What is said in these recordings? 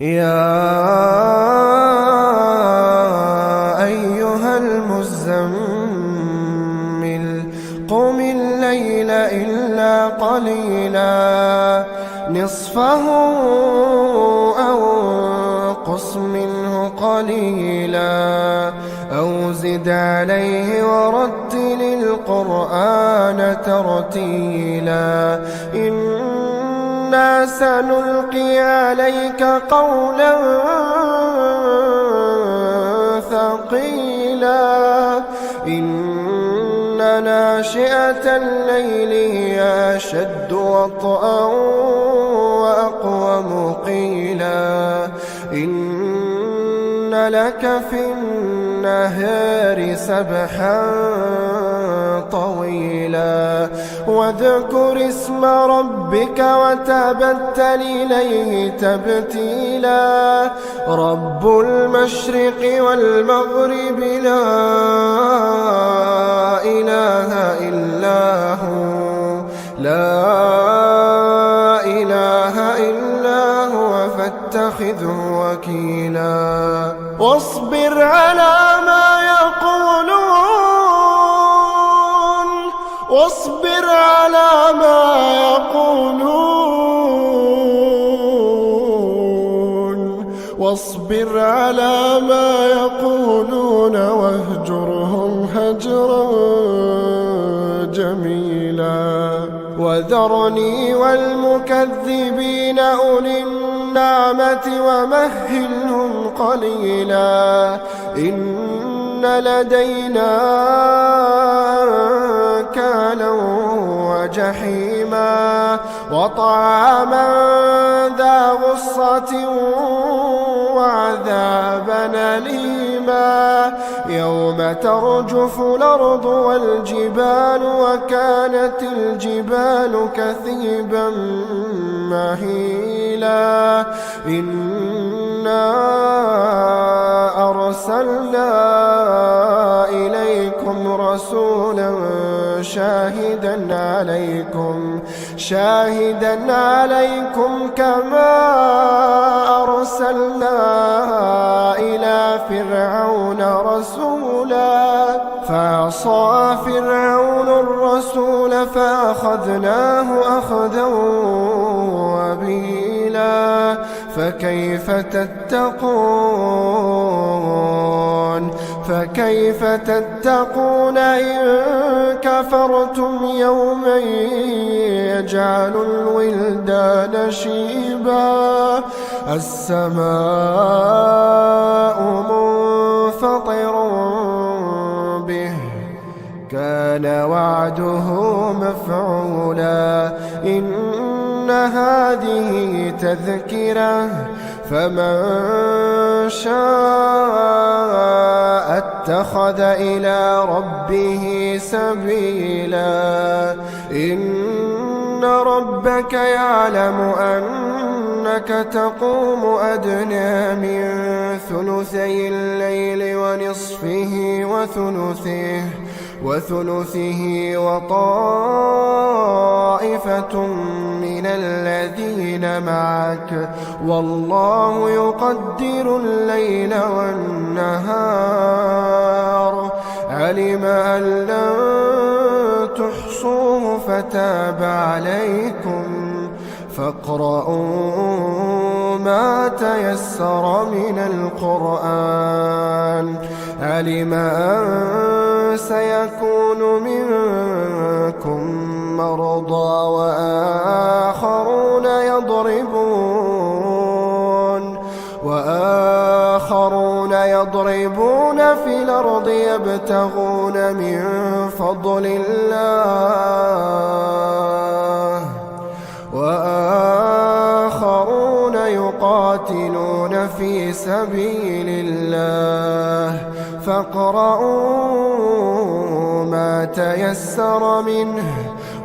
يا أيها المزمل قم الليل إلا قليلا نصفه أو انقص منه قليلا أو زد عليه ورتل القرآن ترتيلا إنا سنلقي عليك قولا ثقيلا إن ناشئة الليل هي أشد وطئا وأقوم قيلا إن لك في النهار سبحا طويلا واذكر اسم ربك وتبتل إليه تبتيلا رب المشرق والمغرب لا إله إلا هو لا إله إلا هو فاتخذه وكيلا واصبر على ما يقولون واصبر على ما يقولون واصبر على ما يقولون واهجرهم هجرا جميلا وذرني والمكذبين أولي النعمة ومهلهم قليلا إن لدينا أنكالا وجحيما وطعاما ذا غصة وعذابا أليما يوم ترجف الأرض والجبال وكانت الجبال كثيبا مهيلا إنا أرسلنا إليكم رسولا شاهدا عليكم كما أرسلنا إلى فرعون رسولا فعصى فرعون الرسول فأخذناه أخذا وبيلا فكيف تتقون إن كفرتم يوما يجعل الولدان شيبا السماء منفطر به كان وعده مفعولا إن هذه تذكرة فمن شاء اتخذ إلى ربه سبيلا إن ربك يعلم أنك تقوم أدنى من ثلثي الليل ونصفه وثلثه وطائفة من الذين معك والله يقدر الليل والنهار علم أن لن تحصوه فتاب عليكم فاقرؤوا ما تيسر من القرآن علم أن سيكون منكم مرضى وآخرون يضربون في الأرض يبتغون من فضل الله وآخرون يقاتلون في سبيل الله فاقرؤوا ما تيسر منه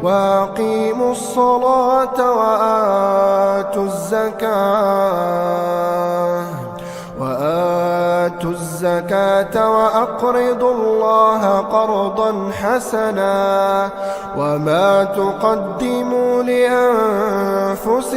وأقيموا الصلاة وآتوا الزكاة وأقرضوا الله قرضا حسنا وما تقدموا لأنفسكم